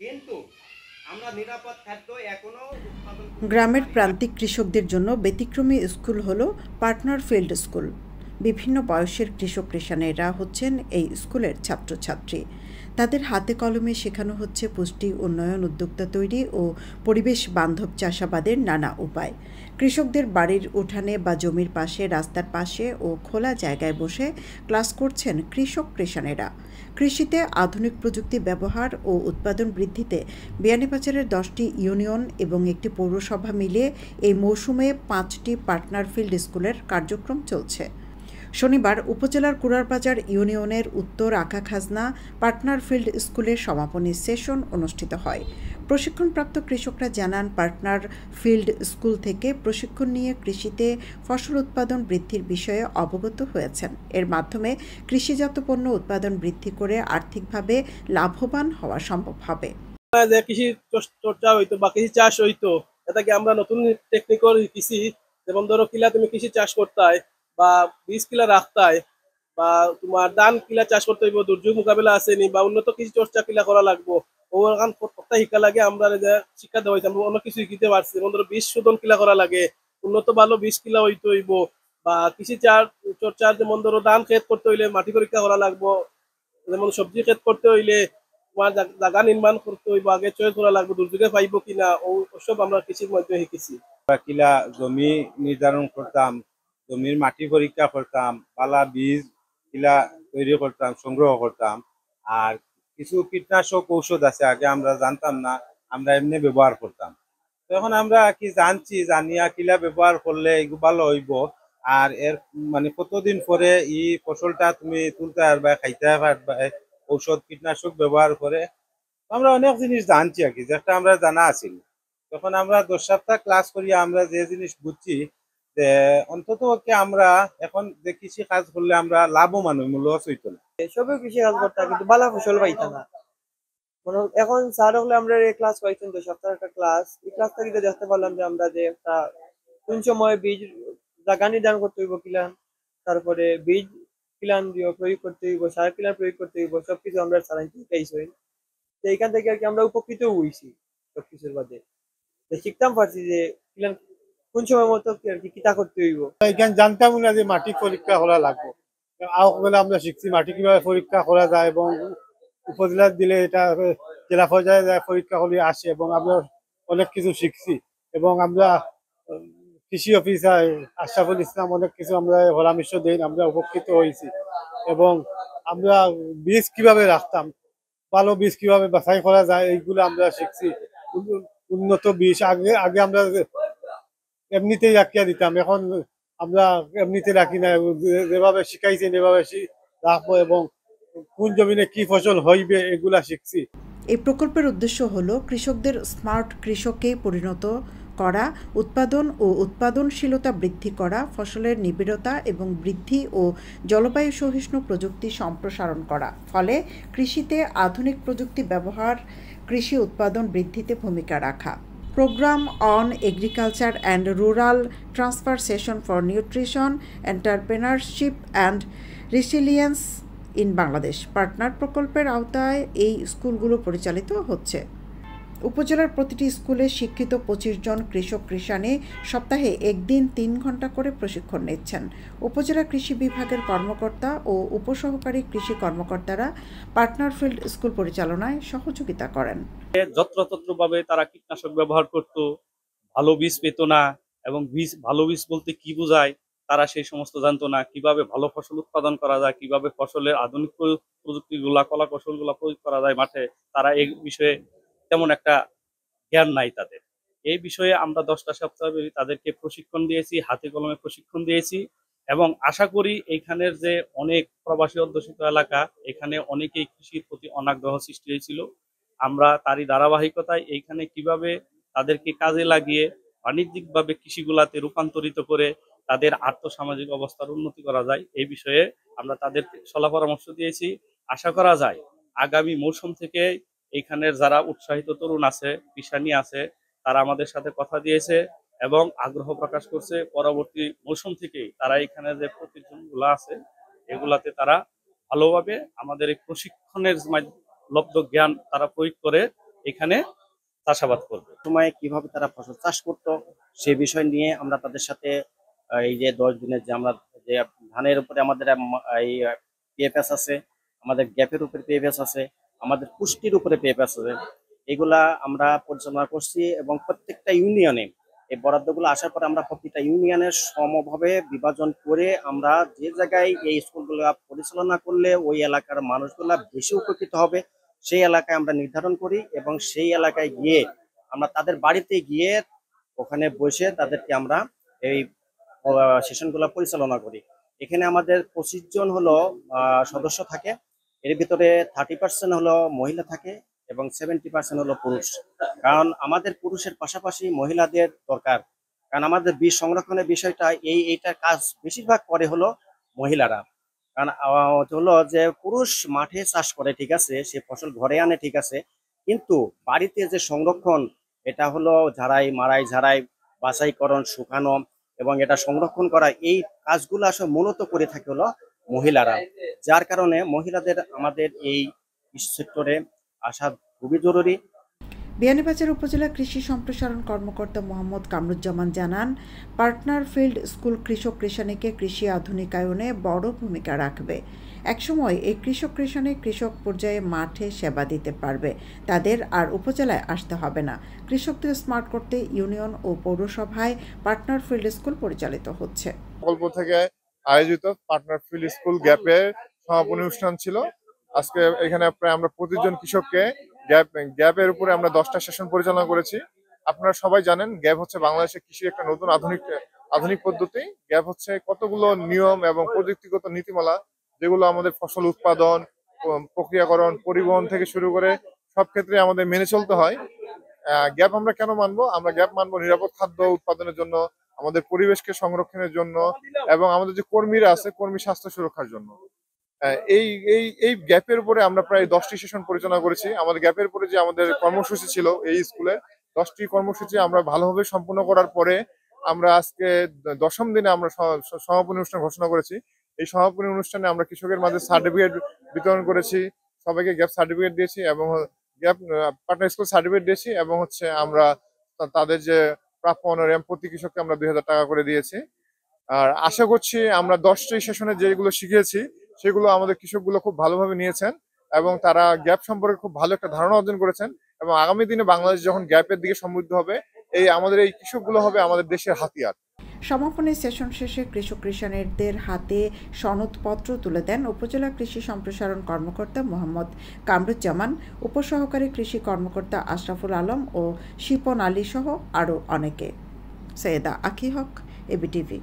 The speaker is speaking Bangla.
কিন্তু আমরা নিরাপদ খাদ্য এখনো উৎপাদন করতে গ্রামের পারি না। প্রান্তিক কৃষকদের জন্য ব্যতিক্রমী স্কুল হল পার্টনার ফিল্ড স্কুল। বিভিন্ন বয়সের কৃষক কৃষানেরা হচ্ছেন এই স্কুলের ছাত্রছাত্রী। তাদের হাতে কলমে শেখানো হচ্ছে পুষ্টি উন্নয়ন উদ্যোক্তা তৈরি ও পরিবেশ বান্ধব চাষাবাদের নানা উপায়। কৃষকদের বাড়ির উঠানে বা জমির পাশে, রাস্তার পাশে ও খোলা জায়গায় বসে ক্লাস করছেন কৃষক কৃষানেরা। কৃষিতে আধুনিক প্রযুক্তি ব্যবহার ও উৎপাদন বৃদ্ধিতে বিয়ানীবাজারের 10টি ইউনিয়ন এবং একটি পৌরসভা মিলিয়ে এই মৌসুমে 5টি পার্টনার ফিল্ড স্কুলের কার্যক্রম চলছে। শনিবার উপজেলার কুড়ারবাজার ইউনিয়নের উত্তর আখাখাজনা পার্টনার ফিল্ড স্কুলের সমাপনী সেশন অনুষ্ঠিত হয়। প্রশিক্ষণপ্রাপ্ত কৃষকরা জানান, পার্টনার ফিল্ড স্কুল থেকে প্রশিক্ষণ নিয়ে কৃষিতে ফসল উৎপাদন বৃদ্ধির বিষয়ে অবগত হয়েছেন। এর মাধ্যমে কৃষিজাত পণ্য উৎপাদন বৃদ্ধি করে আর্থিকভাবে লাভবান হওয়া সম্ভব হবে। যে কৃষি চর্চা হইতো বা কৃষি চাষ হইতো, এটাকে আমরা নতুন টেকনিক্যাল কৃষি, যেমন ধরো কিলা তুমি কৃষি চাষ করতাই বা বীজ কিলা রাখতাই বা তোমার ধান কিলা চাষ করতে হইব, দুর্যোগ মোকাবেলা আসেনি বা উন্নত কৃষি চর্চা কিলা করা লাগবো, ওখান প্রত্যেকটা শিক্ষা লাগে। আমরা যে শিক্ষা দেওয়া হয়েছে আমরা অনেক কিছু শিখিতে পারছি, যেমন ধরো বীজ শোধন কিলা করা লাগে, উন্নত ভালো বীজ কিলা হইতে হইব বা কৃষি চর্চার যেমন ধরো ধান ক্ষেত করতে হইলে মাটি পরীক্ষা করা লাগবো, যেমন সবজি ক্ষেত করতে হইলে তোমার জায়গা নির্মাণ করতে হইব, আগে চয়েস করা লাগবে দুর্যোগে পাইব কিনা, ওসব আমরা কৃষির মধ্যে শিখেছি। কিলা জমি নির্ধারণ করতাম, জমির মাটি পরীক্ষা করতাম, পালা বীজ কিলা তৈরি করতাম, সংগ্রহ করতাম। আর কিছু কীটনাশক ঔষধ আছে আগে আমরা জানতাম না, আমরা এমনি ব্যবহার করতাম। তো এখন আমরা কি জানছি, জানিয়া কিলা ব্যবহার করলে এগুলো ভালো হইব, আর এর মানে কতদিন পরে এই ফসলটা তুমি তুলতে পারবা, খাইতে পারবা ঔষধ কীটনাশক ব্যবহার করে। আমরা অনেক জিনিস জানছি আর কি, যেটা আমরা জানা আছিল। তখন আমরা 10 সপ্তাহ ক্লাস করি, আমরা যে জিনিস বুঝছি যে অন্তত পক্ষে আমরা এখন যে কৃষি কাজ করলে আমরা লাভবান হই, লস হইতো না। সবে কৃষি কাজ করতাম কিন্তু বালা ফসল পাইতাম না। এখন স্যার হলে আমরা এই ক্লাস পাইছেন 2 সপ্তাহ একটা ক্লাস, এই ক্লাস থেকে দেখতে পারলাম যে আমরা যে একটা কোন সময় বীজ জায়গা নির্ধারণ করতে হইব কিলান, তারপরে বীজ কিলান দিয়ে প্রয়োগ করতে হইব, সার কিলান প্রয়োগ করতে হইব, সবকিছু আমরা সারাই শিখাইছি। তো এইখান থেকে আর কি আমরা উপকৃত হইছি সবকিছুর বাদে, শিখতাম পারছি যে কিলান কোন সময় মতো আর কি কিতা করতে হইব। এখানে জানতাম না যে মাটি পরীক্ষা করা লাগবে। আগে আমরা শিখছি মাটি কিভাবে পরীক্ষা করা যায়, এবং উপজেলা দিলে এটা জেলা পর্যায়ে যায় পরীক্ষা করে আসে, এবং আমরা অনেক কিছু শিখছি। এবং আমরা কৃষি অফিসার আশরাফুল ইসলাম অনেক কিছু আমরা পরামর্শ দেন, আমরা উপকৃত হয়েছি। এবং আমরা বীজ কিভাবে রাখতাম, ভালো বীজ কিভাবে বাছাই করা যায়, এইগুলো আমরা শিখছি। উন্নত বীজ আগে আগে আমরা এমনিতেই রাখিয়া দিতাম, এখন আমরা এমনিতে রাখি না, যেভাবে শিখাইছেন এভাবে রাখবো, এবং কোন জমিনে কি ফসল হইবে এগুলা শিখছি। এই প্রকল্পের উদ্দেশ্য হল কৃষকদের স্মার্ট কৃষকে পরিণত করা, উৎপাদন ও উৎপাদনশীলতা বৃদ্ধি করা, ফসলের নিবিড়তা এবং বৃদ্ধি ও জলবায়ু সহিষ্ণু প্রযুক্তি সম্প্রসারণ করা। ফলে কৃষিতে আধুনিক প্রযুক্তি ব্যবহার কৃষি উৎপাদন বৃদ্ধিতে ভূমিকা রাখা। Program on agriculture and rural transfer session for nutrition, entrepreneurship and resilience in Bangladesh partner প্রকল্পের আওতায় এই স্কুলগুলো পরিচালিত হচ্ছে। উপজেলার প্রতিটি স্কুলে শিক্ষিত 25 জন কৃষক কৃষানে সপ্তাহে একদিন 3 ঘন্টা করে প্রশিক্ষণ নিচ্ছেন। উপজেলা কৃষি বিভাগের কর্মকর্তা ও উপসহকারী কৃষি কর্মকর্তারা পার্টনার ফিল্ড স্কুল পরিচালনায় সহযোগিতা করেন। যত্রতত্রভাবে তারা কীটনাশক ব্যবহার করত, ভালো বীজ পেত না, এবং ভালো বীজ বলতে কি বোঝায় তারা সেই সমস্ত জানতো না। কিভাবে ভালো ফসল উৎপাদন করা যায়, কিভাবে ফসলের আধুনিক প্রযুক্তিগুলা কলা কৌশলগুলা প্রয়োগ করা যায় মাঠে, তারা এই বিষয়ে তেমন একটা জ্ঞান নাই তাদের। এই বিষয়ে আমরা 10টা সপ্তাহ তাদেরকে প্রশিক্ষণ দিয়েছি, হাতে কলমে প্রশিক্ষণ দিয়েছি, এবং আশা করি এইখানের যে অনেক প্রবাসী অধ্যুষিত এলাকা, এখানে অনেকেই কৃষির প্রতি অনাগ্রহ সৃষ্টি হয়েছিল। আমরা তারই ধারাবাহিকতায় এইখানে কিভাবে তাদেরকে কাজে লাগিয়ে বাণিজ্যিকভাবে কৃষিগুলাতে রূপান্তরিত করে তাদের আর্থসামাজিক অবস্থার উন্নতি করা যায়, এই বিষয়ে আমরা তাদের সলা পরামর্শ দিয়েছি। আশা করা যায় আগামী মৌসুম থেকে এইখানের যারা উৎসাহিত তরুণ আছে, কৃষানি আছে, তারা আমাদের সাথে কথা দিয়েছে এবং আগ্রহ প্রকাশ করছে। পরবর্তী মৌসুম থেকেই তারা এখানে যে প্রতিষ্ঠানগুলো আছে এগুলাতে তারা ভালোভাবে আমাদের এই প্রশিক্ষণের লব্ধ জ্ঞান তারা প্রয়োগ করে এখানে চাষাবাদ করবে। সময়ে কিভাবে তারা ফসল চাষ করতো সে বিষয় নিয়ে আমরা তাদের সাথে এই যে 10 দিনের যে আমরা যে ধানের উপরে আমাদের এই পিএফএস আছে, আমাদের গ্যাপের উপরে পিএফএস আছে, আমাদের পুষ্টির উপরে পিএফএস আছে, এগুলা আমরা পরিচালনা করছি এবং প্রত্যেকটা ইউনিয়নে এই বরাদ্দগুলো আসার পরে আমরা প্রতিটা ইউনিয়নের সমভাবে বিভাজন করে আমরা যে জায়গায় এই স্কুলগুলো পরিচালনা করলে ওই এলাকার মানুষগুলা বেশি উপকৃত হবে সেই এলাকায় আমরা নির্ধারণ করি এবং সেই এলাকায় গিয়ে আমরা তাদের বাড়িতে গিয়ে ওখানে বসে তাদেরকে আমরা এই সেশনগুলো পরিচালনা করি। এখানে আমাদের 25 জন হলো সদস্য থাকে, এর ভিতরে 30% হলো মহিলা থাকে এবং 70% হলো পুরুষ। কারণ আমাদের পুরুষের পাশাপাশি মহিলাদের দরকার, কারণ আমাদের বীজ সংরক্ষণের বিষয়টা এইটা কাজ বেশিরভাগ করে হলো মহিলারা। কারণ হলো যে পুরুষ মাঠে চাষ করে ঠিক আছে, সে ফসল ঘরে আনে ঠিক আছে, কিন্তু বাড়িতে যে সংরক্ষণ এটা হলো ঝাড়াই বাছাইকরণ, শুকানো এবং এটা সংরক্ষণ করা, এই কাজগুলো আসলে মূলত করে থাকে হলো মহিলারা। যার কারণে মহিলাদের আমাদের এই সেক্টরে আসা খুবই জরুরি। বিয়ানীবাজার উপজেলা কৃষি সম্প্রসারণ কর্মকর্তা মোহাম্মদ কামরুজ্জামান জানান, পার্টনার ফিল্ড স্কুল কৃষক কৃষাণীকে কৃষি আধুনিকায়নে বড় ভূমিকা রাখবে। একসময় এই কৃষক কৃষাণী কৃষক পর্যায়ে মাঠে সেবা দিতে পারবে, তাদের আর উপজেলায় আসতে হবে না। কৃষকদের স্মার্ট করতে ইউনিয়ন ও পৌরসভায় পার্টনার ফিল্ড স্কুল পরিচালিত হচ্ছে। প্রকল্প থেকে আয়োজিত পার্টনার ফিল্ড স্কুল গ্যাপের সমাপনী অনুষ্ঠান ছিল। আজকে এখানে প্রায় আমরা 25 জন কৃষককে গ্যাপের উপরে আমরা 10টা সেশন পরিচালনা করেছি। আপনারা সবাই জানেন গ্যাপ হচ্ছে বাংলাদেশের কৃষির একটা নতুন আধুনিক পদ্ধতি। গ্যাপ হচ্ছে কতগুলো নিয়ম এবং প্রযুক্তিগত নীতিমালা যেগুলো আমাদের ফসল উৎপাদন, প্রক্রিয়াকরণ, পরিবহন থেকে শুরু করে সব ক্ষেত্রে আমাদের মেনে চলতে হয়। গ্যাপ আমরা কেন মানবো? আমরা গ্যাপ মানবো নিরাপদ খাদ্য উৎপাদনের জন্য, আমাদের পরিবেশকে সংরক্ষণের জন্য এবং আমাদের যে কর্মীরা আছে কর্মী স্বাস্থ্য সুরক্ষার জন্য। এই গ্যাপের উপরে আমরা প্রায় 10টি সেশন পরিচালনা করেছি। আমাদের গ্যাপের উপরে যে আমাদের কর্মসূচি ছিল এই স্কুলে 10টি কর্মসূচি আমরা ভালোভাবে সম্পূর্ণ করার পরে আমরা আজকে 10ম দিনে আমরা সমাপনী অনুষ্ঠান ঘোষণা করেছি। এই সমাপনী অনুষ্ঠানে আমরা কৃষকের মাঝে সার্টিফিকেট বিতরণ করেছি, সবাইকে গ্যাপ সার্টিফিকেট দিয়েছি এবং গ্যাপ পার্টনার স্কুল সার্টিফিকেট দিয়েছি এবং হচ্ছে আমরা তাদের যে প্রাপ্য অনারিয়াম প্রতি কৃষককে আমরা 2000 টাকা করে দিয়েছি। আর আশা করছি আমরা 10টি সেশনে যেগুলো শিখিয়েছি সেগুলো আমাদের কৃষকগুলো খুব ভালোভাবে নিয়েছেন এবং তারা গ্যাপ সম্পর্কে খুব ভালো একটা ধারণা অর্জন করেছেন এবং আগামী দিনে বাংলাদেশ যখন গ্যাপের দিকে সমৃদ্ধ হবে আমাদের এই কৃষকগুলো হবে আমাদের দেশের হাতিয়ার। সমাপনী সেশন শেষে কৃষক কৃষাণীদের হাতে সনদপত্র তুলে দেন উপজেলা কৃষি সম্প্রসারণ কর্মকর্তা মোহাম্মদ কামরুজ্জামান, উপসহকারী কৃষি কর্মকর্তা আশরাফুল আলম ও শিপন আলী সহ আরও অনেকে। সৈয়দা আখি হক, এবিটিভি।